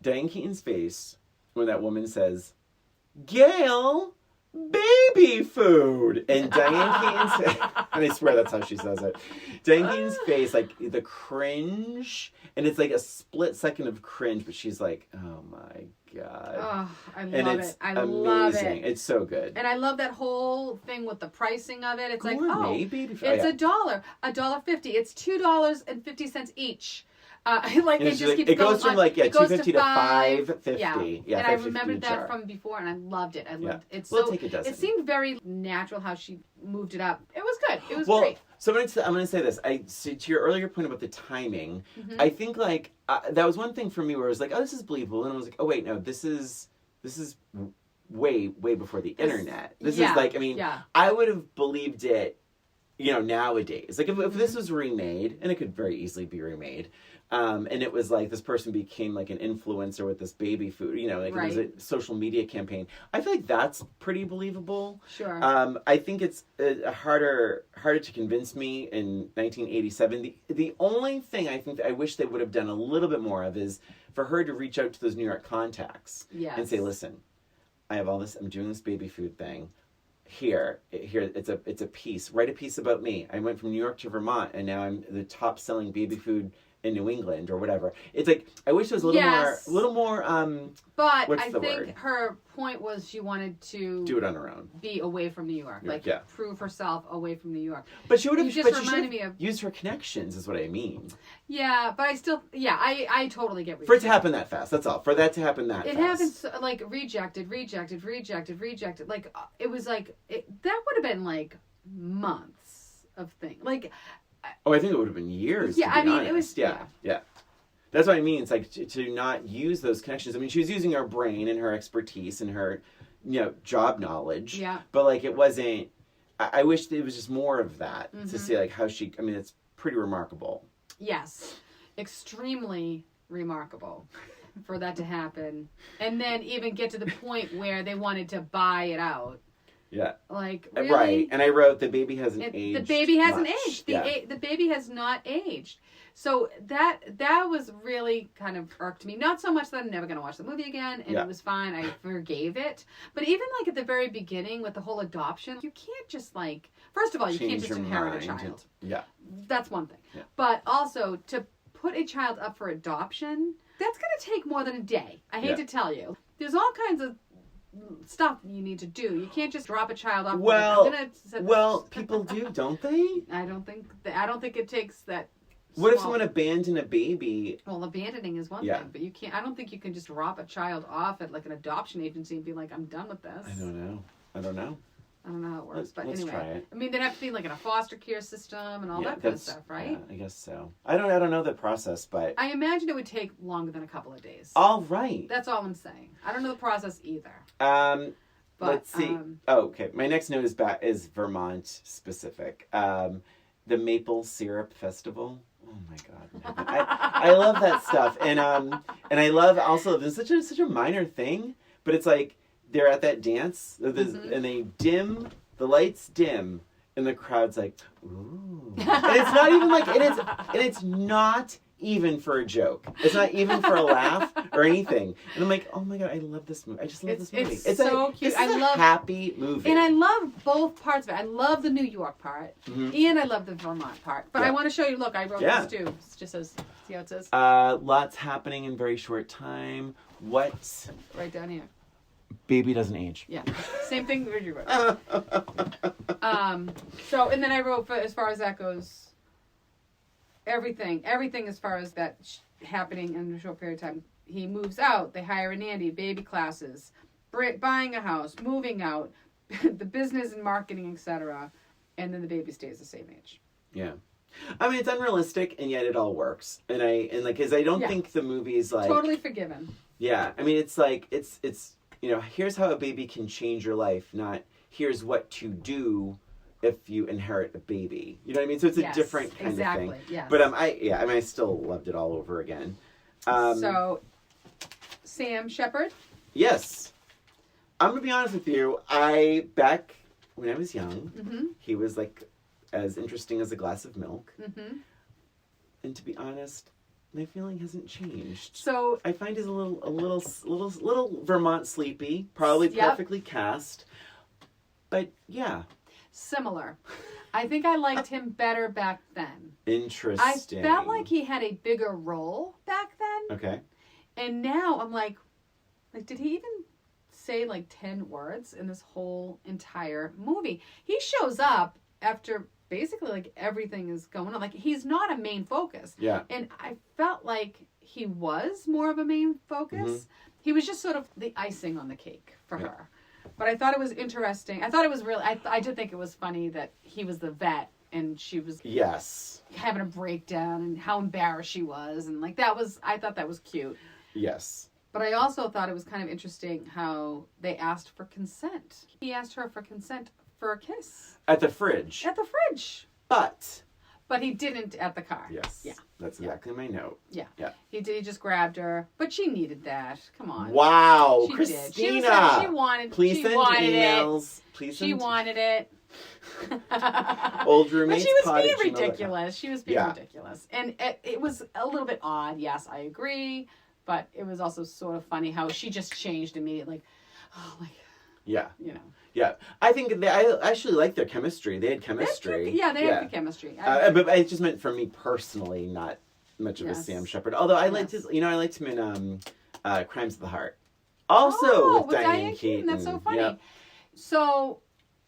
Diane Keaton's face, when that woman says, Gail, baby food. And Diane Keaton's, and I swear that's how she says it. Diane Keaton's face, like the cringe, and it's like a split second of cringe, but she's like, oh my God. Oh, I love it. I amazing. love it. It's so good. And I love that whole thing with the pricing of it. It's Gourmet, baby food. It's $1.50. It's $2.50 each. It just keeps it going goes from on. $2.50 to $5.50. Yeah, and I remembered that from before, and I loved it. It seemed very natural how she moved it up. It was good. It was great. So I'm going to say this. To your earlier point about the timing, I think that was one thing for me where I was like, oh, this is believable, and I was like, oh wait, no, this is way before the internet. This is I would have believed it, nowadays. Like if this was remade, and it could very easily be remade. And it was like this person became like an influencer with this baby food, It was a social media campaign. I feel like that's pretty believable. Sure. I think it's harder to convince me in 1987. The only thing I think that I wish they would have done a little bit more of is for her to reach out to those New York contacts and say, listen, I have all this, I'm doing this baby food thing. Here, it's a piece. Write a piece about me. I went from New York to Vermont, and now I'm the top selling baby food in New England or whatever. It's like, I wish there was a little more, but what's I the think word? her point was she wanted to do it on her own, be away from New York, prove herself away from New York. But she would have just used her connections, is what I mean. Yeah, but I still, I totally get what for it to happen that fast. That's all. For that to happen that fast. It happens like rejected. Like it was like that would have been like months of things. Like. Oh, I think it would have been years. Yeah, to be honest. It was. Yeah. That's what I mean. It's like to not use those connections. I mean, she was using her brain and her expertise and her, job knowledge. Yeah. But like, it wasn't. I wish it was just more of that to see like how she. I mean, it's pretty remarkable. Yes, extremely remarkable for that to happen, and then even get to the point where they wanted to buy it out. Yeah. Like, really? Right. And I wrote, the baby hasn't aged. The baby hasn't much. aged. The baby has not aged. So that was really kind of irked me. Not so much that I'm never going to watch the movie again, and it was fine. I forgave it. But even like at the very beginning with the whole adoption, you can't just like, first of all, you can't just inherit a child. Yeah. That's one thing. Yeah. But also to put a child up for adoption, that's going to take more than a day. I hate to tell you. There's all kinds of stuff you need to do. You can't just drop a child off. People do, don't they? I don't think it takes that. What if someone abandoned a baby? Well, abandoning is one thing, but you can't. I don't think you can just drop a child off at like an adoption agency and be like, "I'm done with this." I don't know. I don't know how it works, but let's anyway. try it. I mean, they'd have to be like in a foster care system and all that kind of stuff, right? Yeah, I guess so. I don't know the process, but I imagine it would take longer than a couple of days. all right. That's all I'm saying. I don't know the process either. But, let's see. Oh, okay. My next note is Vermont specific. The Maple Syrup Festival. Oh my God! I love that stuff, and I love also this is such a minor thing, but it's like they're at that dance, and they dim the lights, and the crowd's like, ooh, and it's not even like it is, and it's not even for a joke. It's not even for a laugh or anything. And I'm like, oh my God, I love this movie. I just love this movie. It's so cute. This is a happy movie. And I love both parts of it. I love the New York part, and I love the Vermont part. But I want to show you, look, I wrote this too. It just says, see how it says? Lots happening in very short time. What? Right down here. Baby doesn't age. Yeah. Same thing that you wrote. So, and then I wrote, as far as that goes, everything as far as that happening in a short period of time. He moves out, they hire a nanny, baby classes, buying a house, moving out, the business and marketing, etc. And then the baby stays the same age. Yeah. I mean, it's unrealistic, and yet it all works. And I don't think the movie's like... Totally forgiven. Yeah. I mean, it's like, it's here's how a baby can change your life, not here's what to do if you inherit a baby. You know what I mean? So it's a different kind of thing. Yes. But I still loved it all over again. So, Samshepard? Yes. I'm going to be honest with you. Back when I was young, he was like as interesting as a glass of milk. And to be honest, my feeling hasn't changed. So I find he's a little Vermont sleepy, probably perfectly cast. But yeah. Similar. I think I liked him better back then. Interesting. I felt like he had a bigger role back then. Okay. And now I'm like, did he even say like 10 words in this whole entire movie? He shows up after basically like everything is going on. Like he's not a main focus. Yeah. And I felt like he was more of a main focus. He was just sort of the icing on the cake for her. But I thought it was interesting. I thought it was really... I did think it was funny that he was the vet and she was... Yes. Having a breakdown and how embarrassed she was. And like that was... I thought that was cute. Yes. But I also thought it was kind of interesting how they asked for consent. He asked her for consent for a kiss. At the fridge. At the fridge. But he didn't at the car. Yes. Yeah. That's exactly my note. Yeah. Yeah. He just grabbed her. But she need that. Come on. Wow. She Christina. Did. She wanted Please send emails. Please she wanted it. Old roommates. But she was being ridiculous. She was being ridiculous. And it was a little bit odd. Yes, I agree. But it was also sort of funny how she just changed immediately. Like, oh my God. Yeah. You know. Yeah. I think I actually like their chemistry. They had chemistry. They had the chemistry. But I just meant for me personally, not much of a Samshepard. Although I liked his, I liked him in Crimes of the Heart. Also with Diane Keaton. That's so funny. Yep. So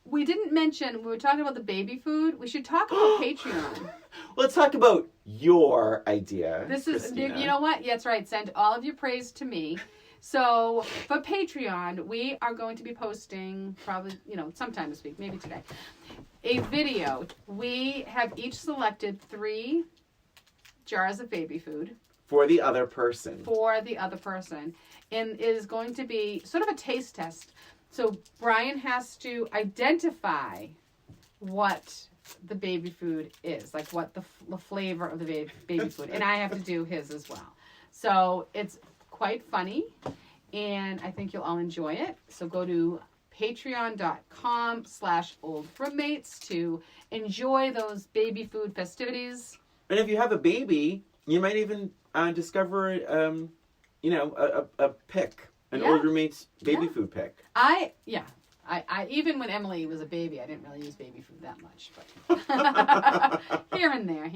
we didn't mention, we were talking about the baby food. We should talk about Patreon. Let's talk about your idea. This is, Christina. you know what? Yeah, that's right. Send all of your praise to me. So for Patreon, we are going to be posting probably, sometime this week, maybe today, a video. We have each selected 3 jars of baby food. For the other person. And it is going to be sort of a taste test. So Brian has to identify what the baby food is, like what the flavor of the baby food. And I have to do his as well. So it's quite funny, and I think you'll all enjoy it. So go to patreon.com/oldroommates to enjoy those baby food festivities. And if you have a baby, you might even discover, a pick, an old roommate's baby food pick. I even when Emily was a baby, I didn't really use baby food that much, but here and there.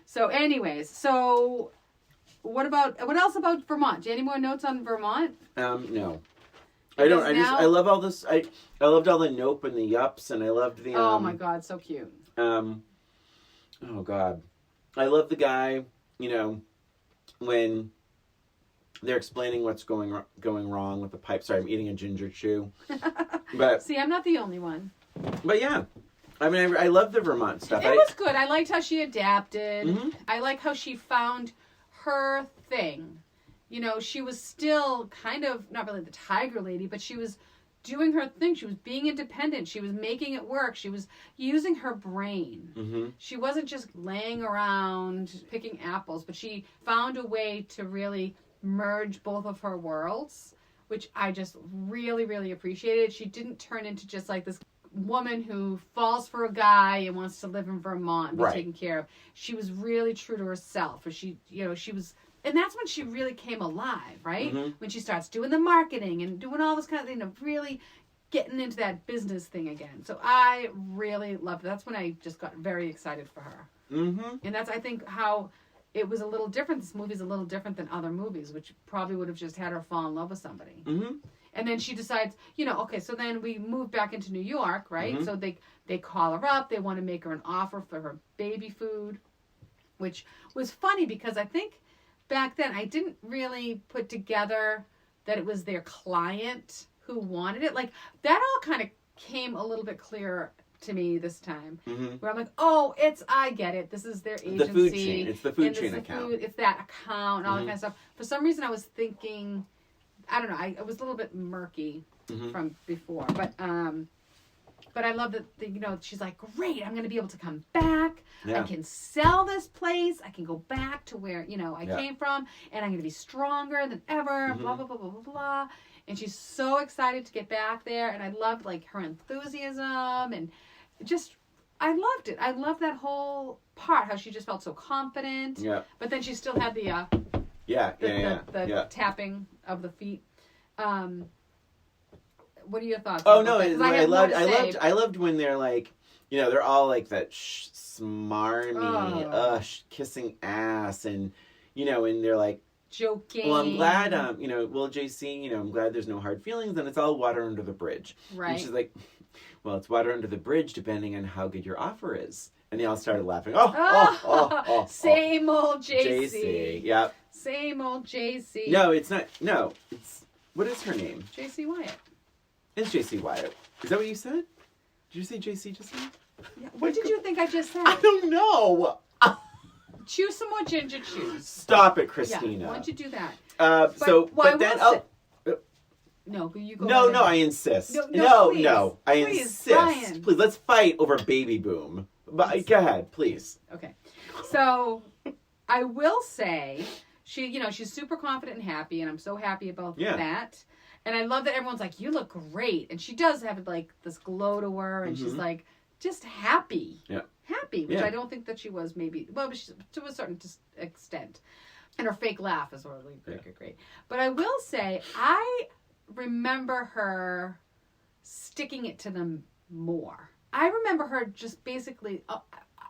So anyways, what else about Vermont? Do you have any more notes on Vermont? No. I don't. I love all this. I loved all the nope and the yups, and I loved the. Oh my God, so cute. Oh God, I love the guy. When they're explaining what's going wrong with the pipe. Sorry, I'm eating a ginger chew. But see, I'm not the only one. But yeah, I mean, I love the Vermont stuff. It was good. I liked how she adapted. Mm-hmm. I like how she found her thing. You know, she was still kind of, not really the tiger lady, but she was doing her thing. She was being independent. She was making it work. She was using her brain. Mm-hmm. She wasn't just laying around picking apples, but she found a way to really merge both of her worlds, which I just really, really appreciated. She didn't turn into just like this woman who falls for a guy and wants to live in Vermont and be taken care of. She was really true to herself. Or she was, and that's when she really came alive, right? Mm-hmm. When she starts doing the marketing and doing all this kind of thing, of really getting into that business thing again. So I really loved it. That's when I just got very excited for her. Mm-hmm. And that's, I think, how it was a little different. This movie's a little different than other movies, which probably would have just had her fall in love with somebody. Mm-hmm. And then she decides, okay, so then we move back into New York, right? Mm-hmm. So they call her up. They want to make her an offer for her baby food, which was funny because I think back then I didn't really put together that it was their client who wanted it. Like, that all kind of came a little bit clearer to me this time, where I'm like, I get it. This is their agency. The food chain. It's the food chain account. It's that account and all that kind of stuff. For some reason, I was thinking, I don't know. I was a little bit murky from before, but I love that. She's like, great. I'm going to be able to come back. Yeah. I can sell this place. I can go back to where I came from, and I'm going to be stronger than ever. Blah blah blah blah blah blah. And she's so excited to get back there, and I loved like her enthusiasm and just. I loved it. I loved that whole part. How she just felt so confident. Yeah. But then she still had the tapping of the feet. What are your thoughts? Oh no, I loved when they're like, they're all like that smarmy, kissing ass, and and they're like joking. Well, I'm glad, JC, I'm glad there's no hard feelings, and it's all water under the bridge. Right. And she's like, well, it's water under the bridge depending on how good your offer is. And they all started laughing. Same old JC. JC, yep. Same old JC. No, it's not. No, it's, what is her name? JC Wyatt. It's JC Wyatt. Is that what you said? Did you say JC just now? Yeah. What did you think I just said? I don't know. Chew some more ginger chews. Stop it, Christina. Yeah, why don't you do that? No, you go. No, I insist. No, I insist. Brian. Please, let's fight over Baby Boom. But go ahead, please. Okay. So, I will say, she's super confident and happy, and I'm so happy about that. And I love that everyone's like, you look great. And she does have like this glow to her, and she's like, just happy. Yeah. Happy, which I don't think that she was maybe, well, to a certain extent. And her fake laugh is really great. But I will say, I remember her sticking it to them more. I remember her just basically,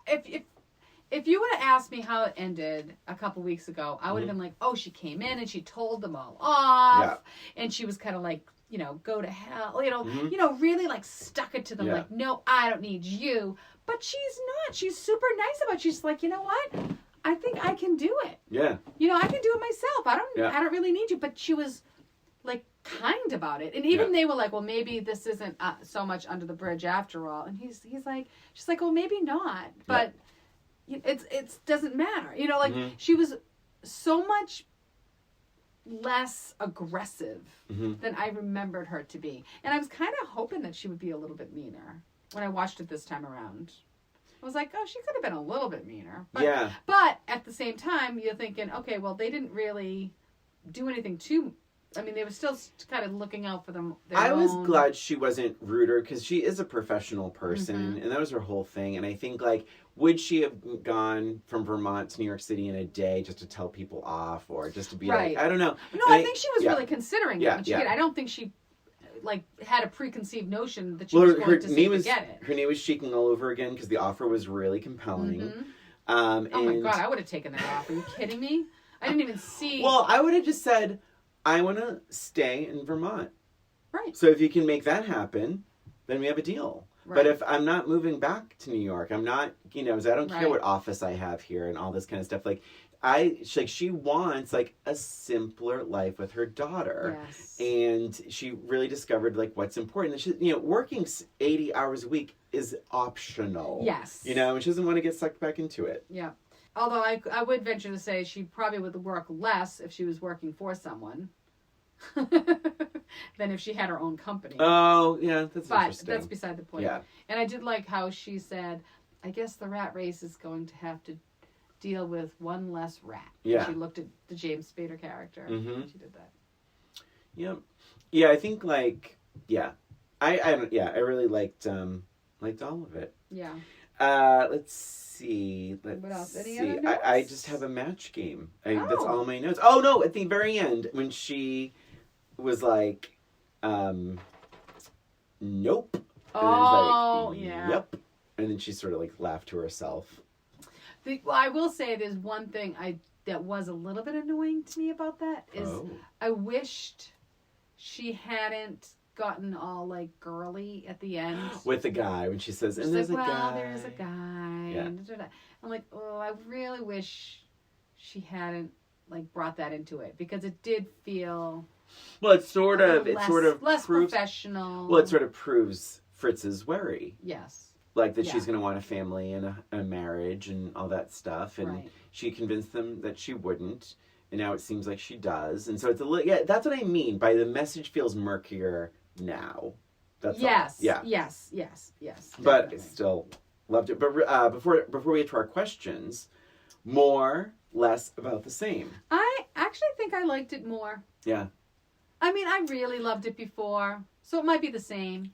if you would have asked me how it ended a couple weeks ago, I would have been like, she came in and she told them all off, and she was kind of like, go to hell, really like stuck it to them, like, no, I don't need you. But she's not. She's super nice about it. She's like, you know what? I think I can do it. Yeah. I can do it myself. I don't really need you. But she was like kind about it. And even they were like, well, maybe this isn't so much under the bridge after all. And she's like, well, maybe not. But it doesn't matter. She was so much less aggressive than I remembered her to be. And I was kind of hoping that she would be a little bit meaner when I watched it this time around. I was like, she could have been a little bit meaner. But, but at the same time, you're thinking, okay, well, they didn't really do anything they were still kind of looking out for them. I was glad she wasn't ruder, because she is a professional person, and that was her whole thing. And I think, like, would she have gone from Vermont to New York City in a day just to tell people off, or just to be like, I don't know. No, I think she was really considering it when she did. I don't think she had a preconceived notion that she was going to see to get it. Her knee was shaking all over again because the offer was really compelling. Oh my God, I would have taken that offer. Are you kidding me? I didn't even see. Well, I would have just said, I want to stay in Vermont. Right. So if you can make that happen, then we have a deal. Right. But if I'm not moving back to New York, I'm not, I don't care Right. what office I have here and all this kind of stuff. Like, she wants like a simpler life with her daughter. Yes. And she really discovered like what's important. She, working 80 hours a week is optional. Yes. And she doesn't want to get sucked back into it. Yeah. Although I would venture to say she probably would work less if she was working for someone than if she had her own company. Oh, yeah, that's interesting. But that's beside the point. Yeah. And I did like how she said, I guess the rat race is going to have to deal with one less rat. Yeah. She looked at the James Spader character. Mm-hmm. She did that. Yep. Yeah, I think like, yeah. I really liked all of it. Yeah. Let's see. What else? Any other notes? I just have a match game. That's all my notes. Oh no! At the very end, when she was like, "Nope," Oh, and yeah. "Yep," and then she sort of like laughed to herself. Well, I will say there's one thing that was a little bit annoying to me about that is I wished she hadn't gotten all like girly at the end With the guy when she says, She's "And there's like, a guy." there's a guy. Yeah. And I'm like, oh, I really wish she hadn't like brought that into it because it did feel Well, it sort of less proves, professional. Well, it sort of proves Fritz's worry. Yes. Like that Yeah. she's going to want a family and a marriage and all that stuff. And Right. she convinced them that she wouldn't. And now it seems like she does. And so it's that's what I mean by the message feels murkier now. That's yes. all. Yeah. Yes. But Definitely. still loved it. But before we get to our questions, more, less, about the same. I actually think I liked it more. Yeah. I mean, I really loved it before, so it might be the same.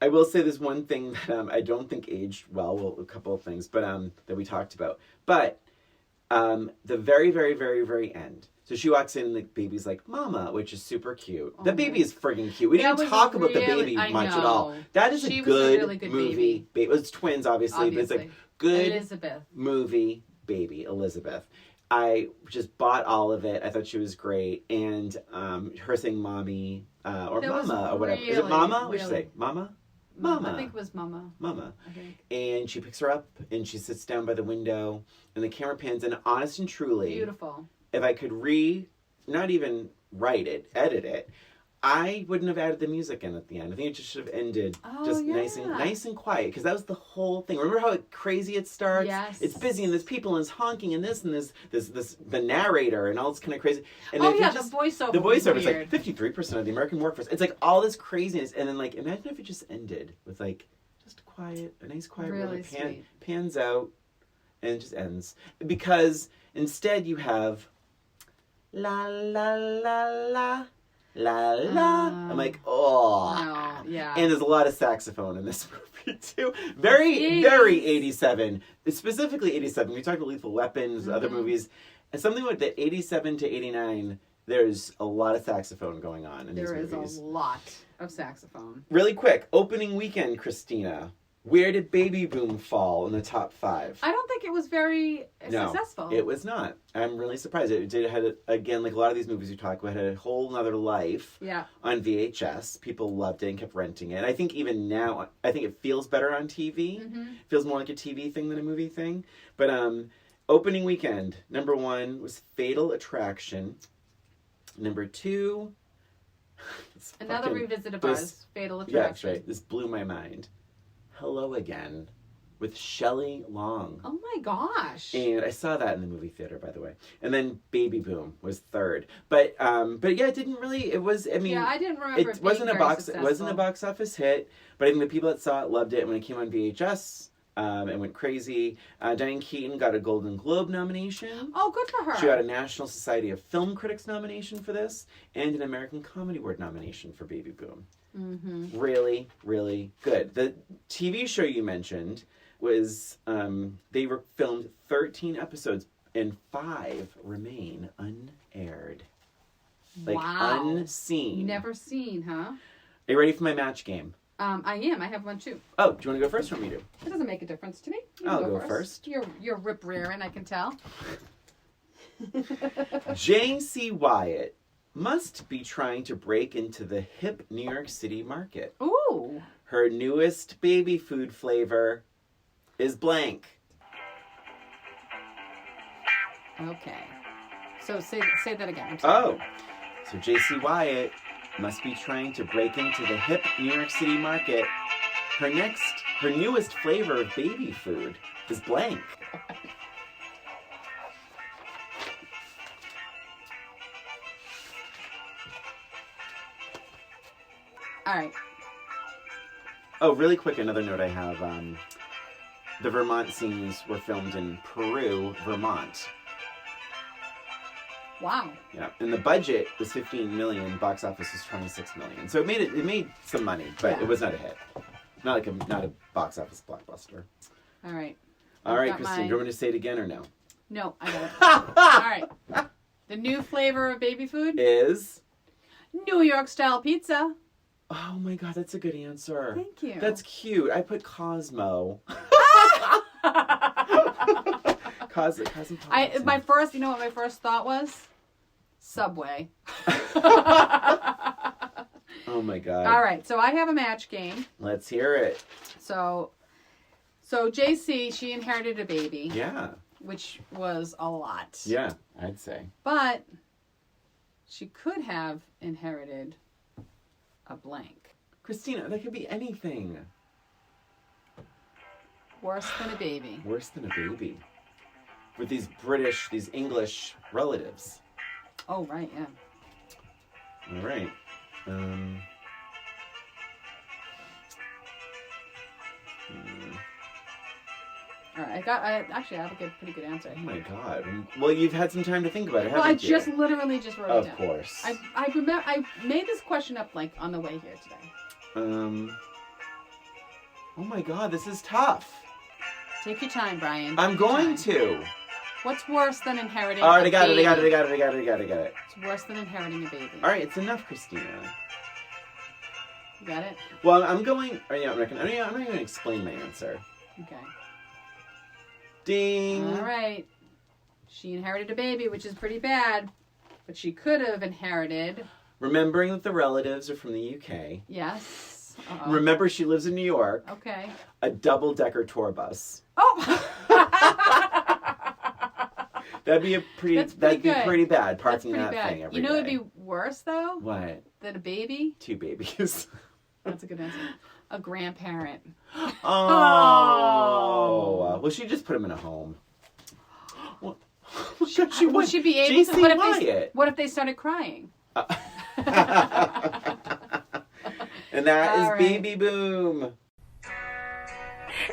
I will say there's one thing that I don't think aged well, a couple of things, but that we talked about. But the very, very, very, very end. So she walks in and the baby's like, "Mama," which is super cute. The baby is friggin' cute. We That didn't was talk about the really- baby I much at all. know. That is She a was a good, really good movie. baby. It's twins, obviously, but it's like good Elizabeth. movie baby, Elizabeth. I just bought all of it. I thought she was great. And her saying mommy or That was mama or whatever. Is it really, mama? What should really- say? Mama? Mama. I think it was Mama. Mama. I think. And she picks her up and she sits down by the window and the camera pans in. Honest and truly, Beautiful. if I could not even write it, edit it, I wouldn't have added the music in at the end. I think it just should have ended nice and quiet because that was the whole thing. Remember how crazy it starts? Yes. It's busy and there's people and there's honking and this the narrator and all this kind of crazy. And The voiceover. the voiceover is weird. like 53% of the American workforce. It's like all this craziness and then like imagine if it just ended with like just a nice quiet Really really sweet. pans out and it just ends because instead you have la la la la. La la. I'm like, oh. No, yeah. And there's a lot of saxophone in this movie too. Very, Jeez. very 87. Specifically 87. We talked about Lethal Weapons, other Mm-hmm. movies. And something like that 87 to 89, there's a lot of saxophone going on in There these is movies. a lot of saxophone. Really quick, opening weekend, Christina. Where did Baby Boom fall in the top 5? I don't think it was very successful. It was not. I'm really surprised. It had, again, like a lot of these movies we talk about, had a whole nother life Yeah. on VHS. People loved it and kept renting it. I think even now, I think it feels better on TV. Mm-hmm. It feels more like a TV thing than a movie thing. But opening weekend, number 1 was Fatal Attraction. Number 2... Another revisit of ours, Fatal Attraction. Yeah, that's right. This blew my mind. Hello Again with Shelley Long. Oh my gosh. And I saw that in the movie theater, by the way. And then Baby Boom was 3rd. But yeah, it didn't really. It was. I mean, I didn't remember. It wasn't a box office hit. But I think the people that saw it loved it. When it came on VHS, it went crazy. Diane Keaton got a Golden Globe nomination. Oh, good for her. She got a National Society of Film Critics nomination for this, and an American Comedy Award nomination for Baby Boom. Mm-hmm. Really, really good. The TV show you mentioned was, they filmed 13 episodes and 5 remain unaired. Like, wow. unseen. Never seen, huh? Are you ready for my match game? I am. I have one too. Oh, do you want to go first or want me to? It doesn't make a difference to me. You I'll can go first. You're rip-rearing, I can tell. JC Wyatt must be trying to break into the hip New York City market. Ooh. Her newest baby food flavor is blank. Okay. So say that again. I'm Oh. sorry. So JC Wyatt must be trying to break into the hip New York City market. Her newest flavor of baby food is blank. All right. Oh, really quick, another note I have. The Vermont scenes were filmed in Peru, Vermont. Wow. Yeah, and the budget was $15 million. Box office was $26 million. So it made some money, but Yeah. it was not a hit. Not a box office blockbuster. All right. All I've right, got Christine, do you want me to say it again or no? No, I got it. All right. The new flavor of baby food? Is? New York style pizza. Oh my God, that's a good answer. Thank you. That's cute. I put Cosmo. Cosmopolitan. My first, you know what my first thought was? Subway. Oh my God. All right, so I have a match game. Let's hear it. So JC, she inherited a baby. Yeah. Which was a lot. Yeah, I'd say. But she could have inherited a blank. Christina, that could be anything. Worse than a baby. Worse than a baby. With these English relatives. Oh, right, yeah. All right. All right, I have a pretty good answer. Oh my God. Well, you've had some time to think about it, Well, haven't you? literally just wrote it down. Of course. I remember I made this question up like on the way here today. Oh my God, this is tough. Take your time, Brian. I'm going to. What's worse than inheriting All right, a I got baby? it. It's worse than inheriting a baby. All right, it's enough, Christina. You got it? Well, I'm going. I'm not going to explain my answer. Okay. Ding. All right. She inherited a baby, which is pretty bad, but she could have inherited. Remembering that the relatives are from the UK. Yes. Uh-oh. Remember, she lives in New York. Okay. A double-decker tour bus. Oh. That'd be pretty bad parking that thing every day. You know, it'd be worse though. What? Than a baby. 2 babies. That's a good answer. A grandparent. Oh. Well, she just put him in a home. Well, Would she be able to? What if they started crying? And that is right. Baby Boom.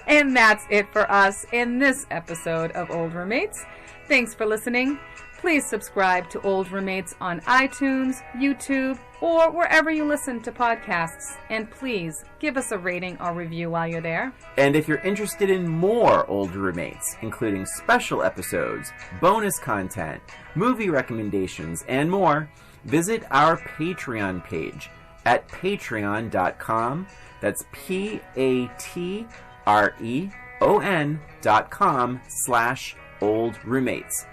And that's it for us in this episode of Old Roommates. Thanks for listening. Please subscribe to Old Roommates on iTunes, YouTube, or wherever you listen to podcasts. And please give us a rating or review while you're there. And if you're interested in more Old Roommates, including special episodes, bonus content, movie recommendations, and more, visit our Patreon page at patreon.com. That's patreon.com/oldroommates.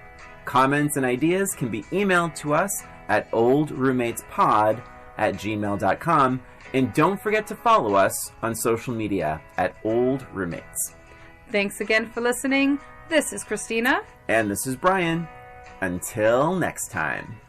Comments and ideas can be emailed to us at oldroommatespod@gmail.com. And don't forget to follow us on social media at Old Roommates. Thanks again for listening. This is Christina. And this is Brian. Until next time.